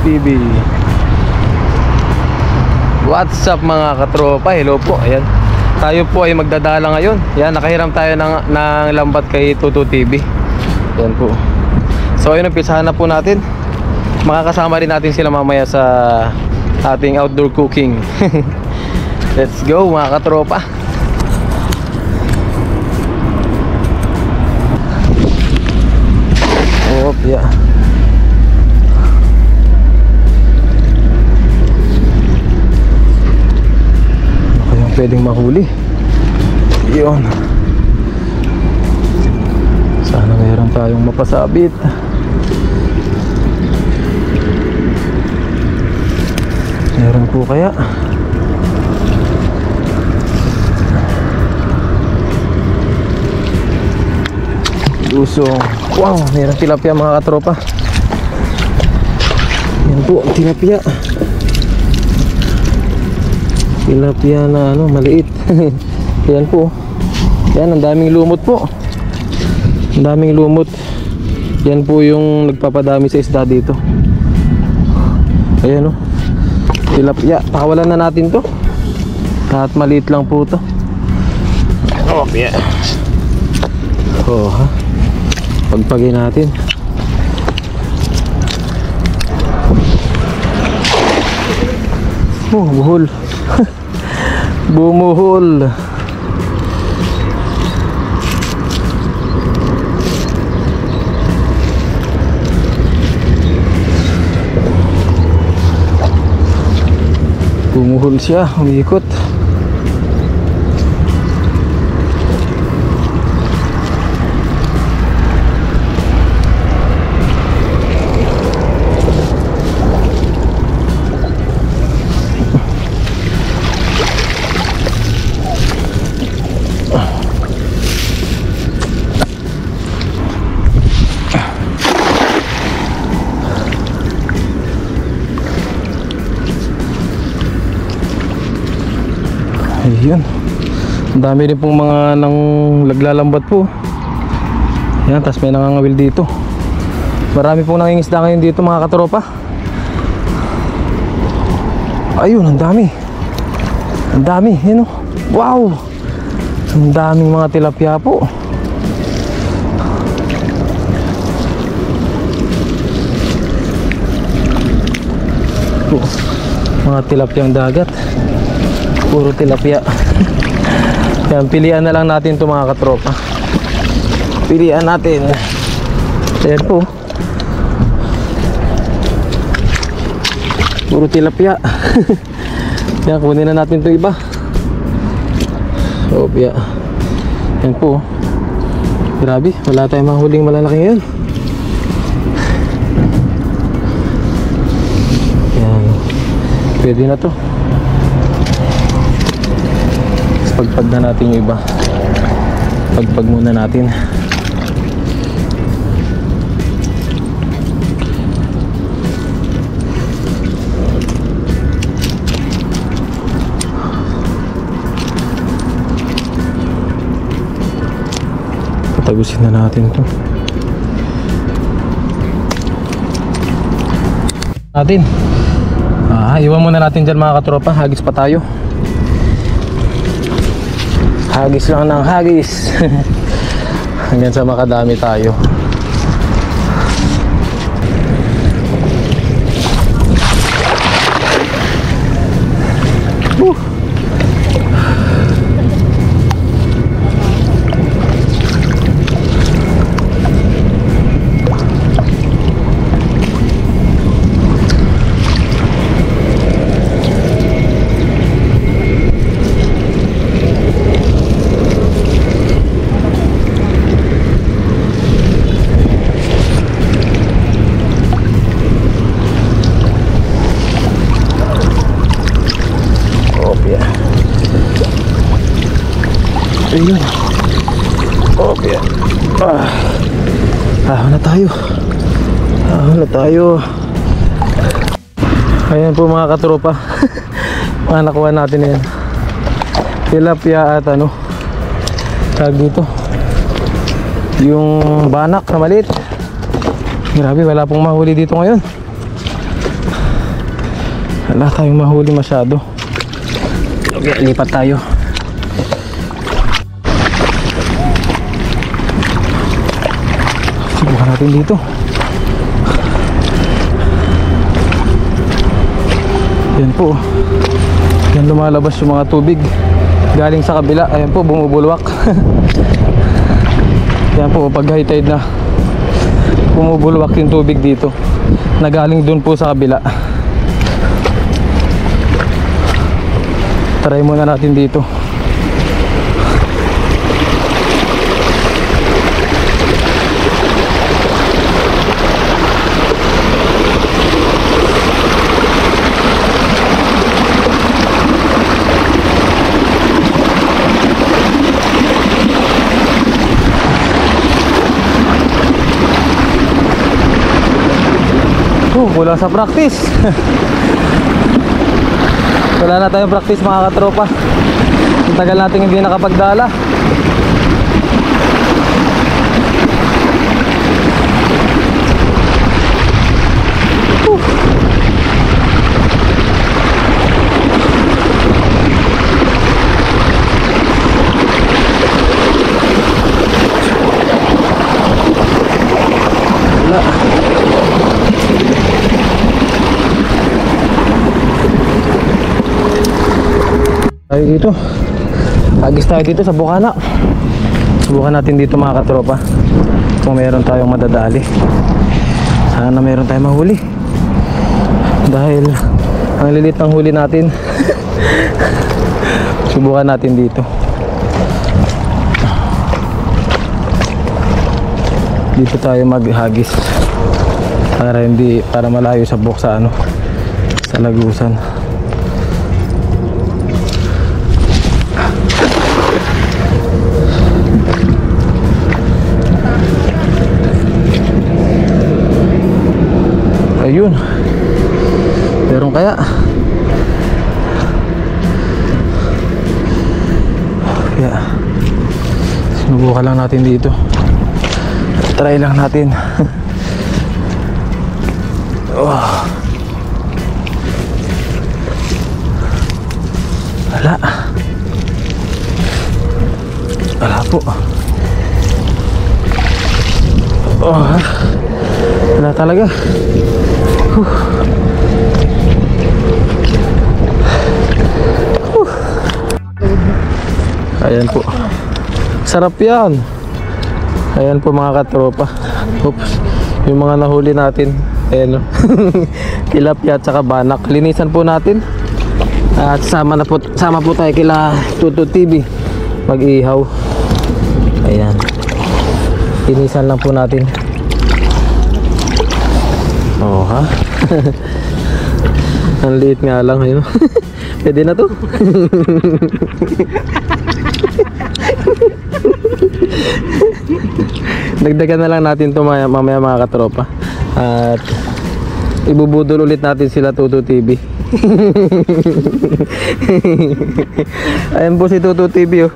TV. What's up mga katropa? Hello po. Ayan. Tayo po ay magdadala ngayon. Yan, nakahiram tayo ng lambat kay Tutu TV. Yan po. So ayun, umpisahan na po natin. Makakasama rin natin sila mamaya sa ating outdoor cooking. Let's go mga katropa. Oh, yeah. Pwedeng mahuli. Yun. Sana mayroon tayong mapasabit. Meron po kaya? Lusong. Wow, meron tilapia mga katropa. Yan po, tilapia. Tilapia na ano, maliit. Yan po. Yan, ang daming lumot po. Ang daming lumot. Yan po yung nagpapadami sa isda dito. Ayan o. Tilapia. Pakawalan na natin to. Kahit maliit lang po to. Oh, yeah. Oh, ha. Pagpagay natin. Oh, buhol. Bumuhol. Bumuhol siya, umiikot. Ayun. Ang dami rin pong mga nang naglalambat po. Yan, tas may nangangawil dito. Marami pong nangingisda ngayon dito mga katropa. Ayun, ang dami. Ang dami, yun o. Wow! Ang daming mga tilapia po. Mga tilapyang dagat. Puro tilapia. Yan, pilian na lang natin ito mga katropa. Pilian natin. Ayan po. Puro tilapia. Yan, kunin na natin ito iba. Opya. Yan po. Grabe, wala tayong mahuling malalaki ngayon. Yan. Pwede na to. Pagpag na natin yung iba. Pagpag muna natin. Patagusin na natin to. Iwan muna natin dyan mga katropa. Hagis pa tayo. Hagis lang ng hagis. Hanggang sa makadami tayo. Ayun. Okay. Ahon na tayo. Ahon na tayo. Ayan po mga katropa. Mga nakuha natin yan. Tilapia at ano, tag dito, yung banak na maliit. Grabe, wala pong mahuli dito ngayon. Wala tayong mahuli masyado. Okay, lipat tayo. Subukan natin dito. Yan po. Yan lumalabas yung mga tubig galing sa kabila. Ayan po, bumubulwak. Yan po, pag high tide na, bumubulwak yung tubig dito na galing dun po sa kabila. Try muna natin dito. Kulang sa practice. Wala na tayong practice mga katropa. Ang tagal natin hindi nakapagdala. Wala. Tayo dito. Agis tayo dito sa bukana. Subukan natin dito mga katropa kung meron tayong madadali. Sana meron tayong mahuli. Dahil ang lilit ng huli natin. Subukan natin dito. Dito tayo maghagis para malayo sa buksa sa lagusan. Ayun. Meron kaya? Kaya sinubukan lang natin dito. Try lang natin. Oh. Wala. Wala po. Oh. Wala talaga. Ayan po. Sarap yan. Ayan po mga katropa. Oops. Yung mga nahuli natin. Ayan o. Tilapia at saka banak. Linisan po natin. At sama po tayo kila Tutu TV mag-ihaw. Ayan. Linisan lang po natin. Oh ha. Ang liit nga lang yun. Pwede na to. Dagdagan na lang natin to mamaya mga katropa. At ibubudol ulit natin sila Tutu TV. Ayan po si Tutu TV oh.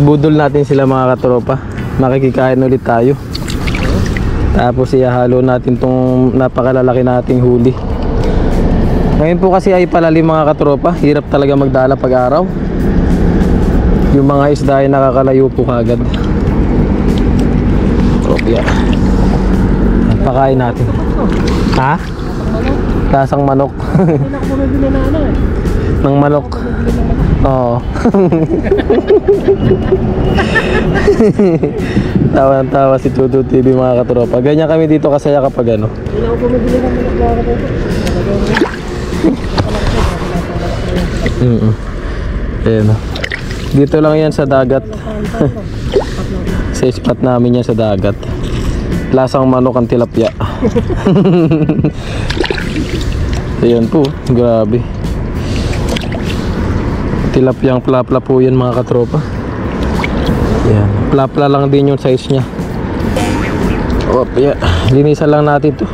Budol natin sila mga katropa. Makikikain ulit tayo. Tapos ihahalo natin tong napakalalaki nating huli. Ngayon po kasi ay palalim mga katropa. Hirap talaga magdala pag araw. Yung mga isda ay nakakalayo po kagad. Okay. Pakain natin. Ha? Lasang manok. Ng manok. Oo. Tawa-tawa si Tutu TV mga katropa. Ganyan kami dito kasaya kapag ano. Ayan. Dito lang yan sa dagat. Sa spot namin yan sa dagat. Lasang manok ang tilapia. Ayan po, grabe. Tilapyang plapla po yan mga katropa. Ayan, plapla lang din yung size nya. Op, yeah. Linisan lang natin to.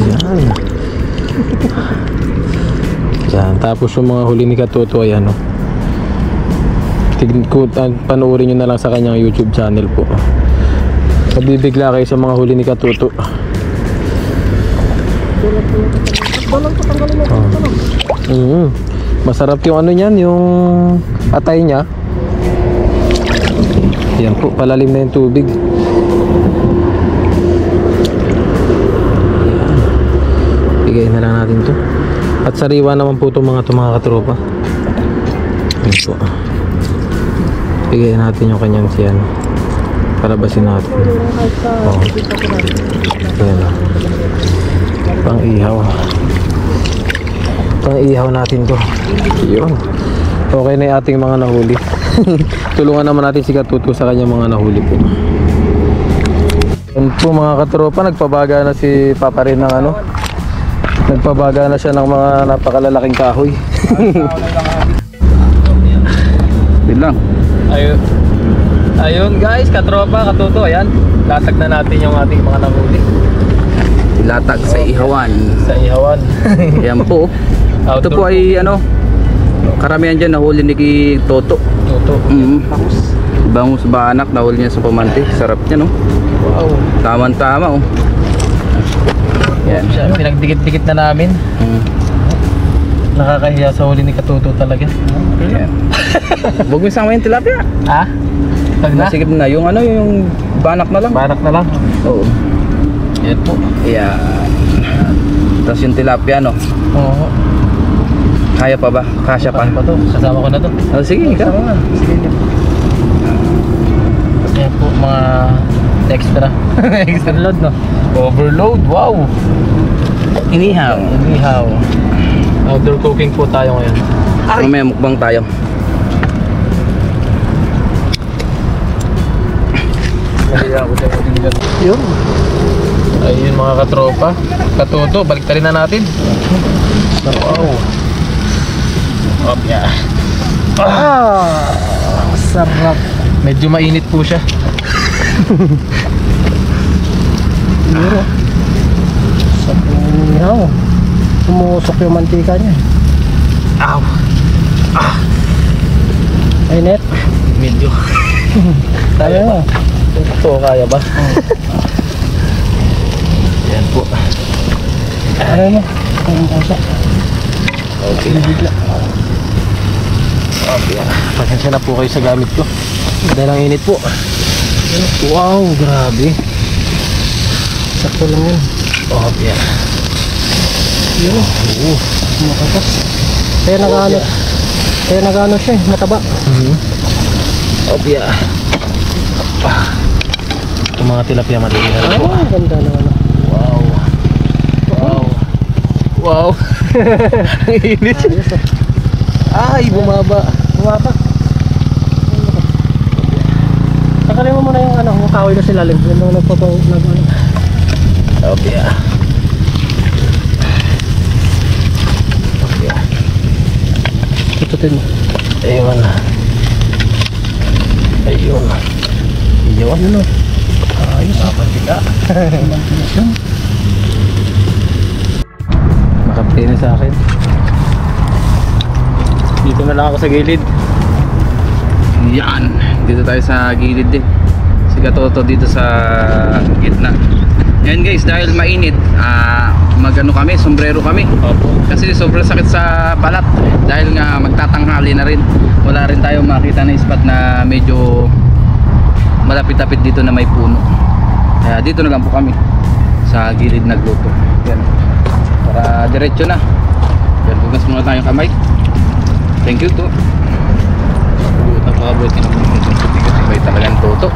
Ayan. Ayan, tapos yung mga huli ni Katuto, ayan o. Panoorin nyo na lang sa kanyang YouTube channel po. Mabibigla kayo sa mga huli ni Katuto. Masarap yung ano niyan, yung atay niya. Yan po, palalim na yung tubig. Bigay na lang natin to. At sariwa naman po itong mga katropa. Yan po. Bigay natin yung kanyang siyan. Palabasin natin. Oh. Yan. Pang-ihaw. Pang-ihaw natin to. Yun. Okay na yung ating mga nahuli. Tulungan naman natin si Katuto sa kanyang mga nahuli po. Yan po mga katropa, nagpabaga na si Papa rin ng ano. Nagpabaga na siya ng mga napakalalaking kahoy. Yun lang. Ayun guys, katropa, Katuto, ayan. Latag na natin yung ating mga nahuli. Latag sa ihawan. Sa ihawan. Yan po. Ito po ay ano, karamihan dyan nahuli ni Toto. Toto. Bangus ba anak, nahuli niya sa pamante. Sarap niya, no? Wow. Tama-tama, oh. Yan. Siya, pinagdikit-dikit na namin. Nakakahiya sa huli ni Katuto talaga. Yan. Huwag mo isama yung tilapia. Ha? Pag na? Masigit na. Yung ano, yung banak na lang. Banak na lang. Oo. Yan po. Yan. Tapos yung tilapia, no? Oo. Kaya pa ba? Kasya pa? Paano pa to? Kasama ko na to. Oh, sige, ikaw. Sige. Yan po, mga extra. Extra load, no? Overload, wow! Inihaw. Inihaw. Outdoor cooking po tayo ngayon. Mamaya mukbang tayo. Yun. Ayun mga katropa. Katuto, baliktarin na natin. Wow. Oh, yeah. Sarap. Medyo mainit po siya. Siguro. Sa punaw. Sumusok yung mantika niya. Ow. Ay, net. Medyo. Kaya mo. Ito, kaya ba? Yan po. Kaya mo. Ang puso. Okay. Okay. Pasensya na po kayo sa gamit ko. Dahil ang init po. Wow, grabe. Sakto lang yun. Okay. Yun. Oo. Makatas. Kaya nag-ano. Kaya nag-ano siya eh. Mataba. Okay. Itong mga tilapia malilihan po. Ah, ganda na ano. Wow. Wow. Wow. Ang init. Ayos ah. Ay, bumaba. Bumaba. Takalin mo muna yung ano, yung kahoy na silalim. Yung mga nagpapang nag-ano. Okay. Okay. Tututin mo. Ayun. Ayun. Ayun. Yun o. Ayos ah. Napagkita. Nakaplay na sa akin. Dito na lang ako sa gilid. Yan. Dito tayo sa gilid eh. Si Katoto dito sa gitna. Yan guys, dahil mainit, magano kami, sombrero kami. Opo. Kasi sobrang sakit sa balat. Dahil nga magtatanghali na rin. Wala rin tayo makita na spot na medyo malapit-lapit dito na may puno. Kaya dito na lang po kami sa gilid nagluto. Yan. Para diretso na. Yan, bugas muna tayong kamay. Thank you to. Napakabuti naman yung tubig talagang Toto.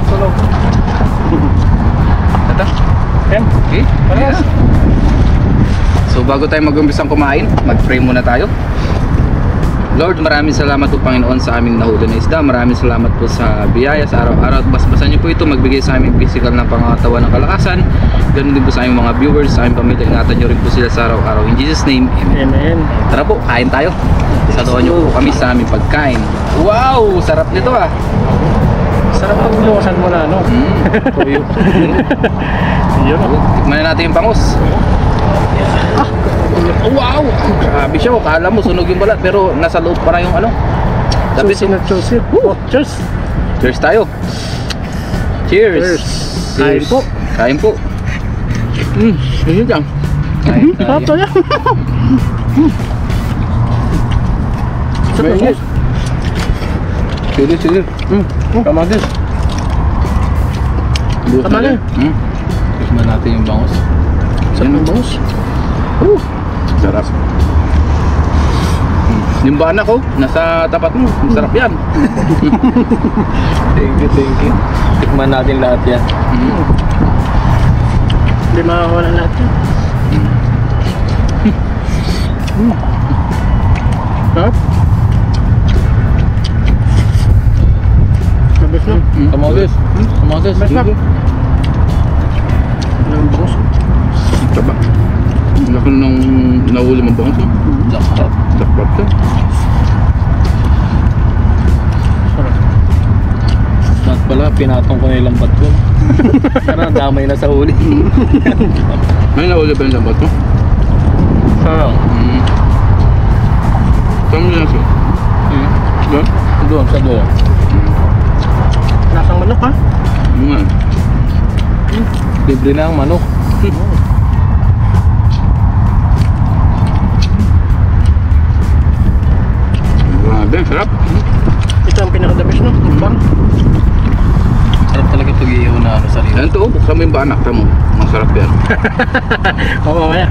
Tulog. Ito. Okay. Parehas. So bago tayo mag-umpisang kumain, mag-pray muna tayo. Lord, maraming salamat po Panginoon sa aming nahuli na isda. Maraming salamat po sa biyaya sa araw-araw. At basbasan niyo po ito, magbigay sa aming physical na pangangatawan ng kalakasan. Ganun din po sa aming mga viewers, sa aming pamilya. Ingatan niyo rin po sila sa araw-araw. In Jesus name, Amen. Amen. Tara po, kain tayo. Saluhan niyo po kami sa aming pagkain. Wow! Sarap nito ah. Sarap pag bulusan mo na ano. Tuyo. Yun. Tikman na natin yung bangus. Wow! Grabe siya. Kala mo sunog yung balat pero nasa loob pa yung ano. Susi na susi. Cheers. Cheers tayo. Cheers. Kain po. Kain po. Yun lang. Kain Sarap tayo. talaga. Sarap na sauce. Sige. Kamatis. Tama na. Tikman natin yung bangus. Sarap ng bangus. Sarap. Yung bana ko, nasa tapat mo. Masarap yan. Thank you. Tikman natin lahat yan. Hindi makakawala lahat yan. Sarap. Sabis na. Kamatis. Masarap. Ang bangus. Taba. Laki nung nahuli mong bangus. Jackpot. Sakpat ka. Lahat pala, pinatong ko na yung lambat ko. Sana damay na sa huli. May nahuli ba yung lambat mo? Sarap. Saan mo yan siya? Doon? Doon, sa doon. Lasang manok ha. Nga. Libre na ang manok. Grabe, sarap. Ito ang pinaka-the-best no. Bang. Sarap talaga pag-iihaw na ano, sarili. Yan to, buksan mo yung banak mo. Masarap yan. Oo, mamaya.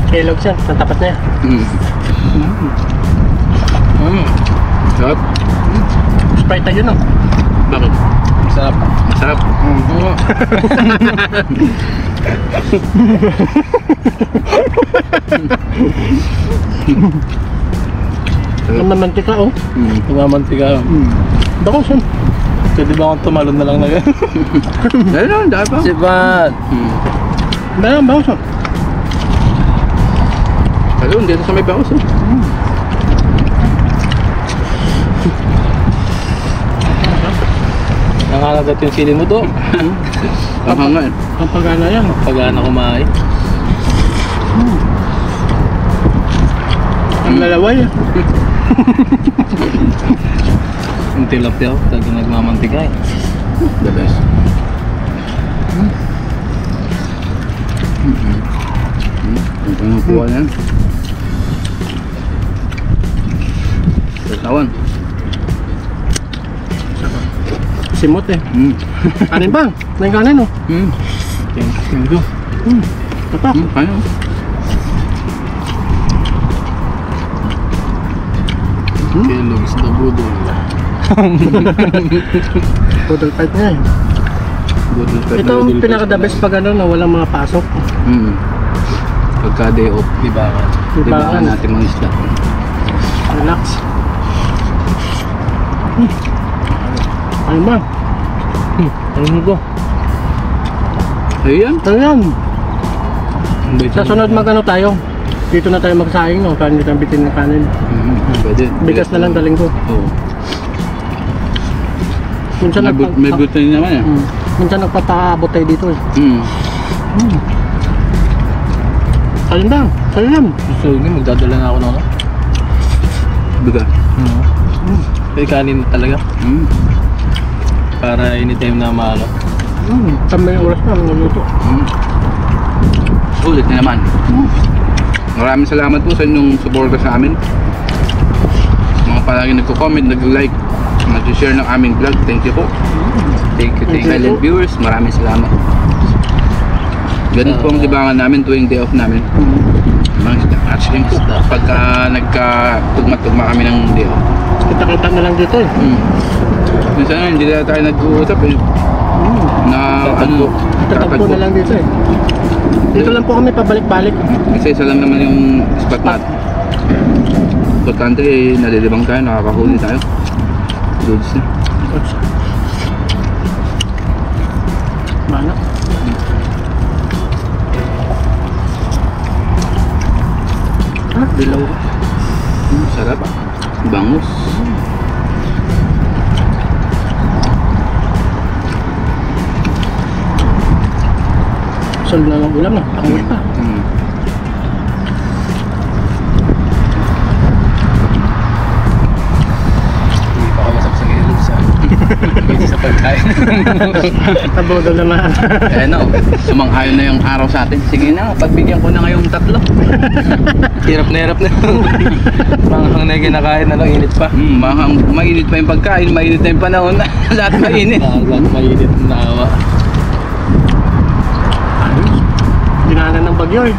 Kellogg's yan. Sa tapat niya. Sarap. Sprite tayo no. Bakit? Sarap. Masarap. Ang mamantika oh. Tumamantika. Bangus yan. Pwede ba akong tumalon na lang na gano'n? Dahil lang, dahil pa. Sibat! Dahil ang bangus oh. Ayun, dito sa may bangus. Nangangagat yung sili mo to. Ang hanga eh. Ang pagana yan. Pagana kumain. Ang lalaway ah. Yung tilapia ko, talagang nagmamantika eh. The best. Ito yung kuha na yan. Tatawan. Simot eh. Kanin bang? May kanin oh. Thank you. Tapak. Kaya. Kellogg's the budol. Total fight niya eh. Ito ang pinaka-the best pag ano na walang mga pasok. Pagka day off, Libangan. libangan natin mga isda. Relax. Ano ba? Ano ko? Ayan. Ayan. Sa sunod mag-ano tayo. Dito na tayo magsaing no. Kanin tayo bitin ng kanin. Pwede. Bigas na lang daling ko. Oo. Minsan May butin naman eh. Minsan nagpapaabot tayo dito eh. Alin ba? Alin lang. So, magdadala na ako ng ano? Bigas. May kanin talaga. Para anytime na maalo. May oras na nagluto. Ulit na naman. Maraming salamat po sa inyong suporta sa amin. Mga palagi nagko-comment, nag-like, nag-share ng aming vlog. Thank you po. Thank you. Silent viewers, maraming salamat. Ganun po ang libangan namin tuwing day off namin. Mga isda. At yun po, pagka nagka-tugma-tugma kami ng day off. Kita-kita na lang dito eh. Minsan hindi na tayo nag-uusap eh. Ano, Tatagpo na lang dito eh. Dito lang po kami pabalik-balik. Isa-isa lang naman yung spot natin. Importante eh, nalilibang tayo, nakakahuli tayo. Goods na. Mana? Dilaw. Sarap. Bangus. Solve na lang ulam na. Tangoy pa. Hindi pa kamasap sa Kellogg's. Sa pagkain. Tabodol naman. Eh no, sumang-ayon na yung araw sa atin. Sige na, pagbigyan ko na ngayong 3. Hirap na. Manghang na yung kinakain na lang, init pa. Mainit pa yung pagkain, mainit na yung panahon. Lahat mainit. Lahat mainit na awa. Ayos. Dinanan ng bagyo eh.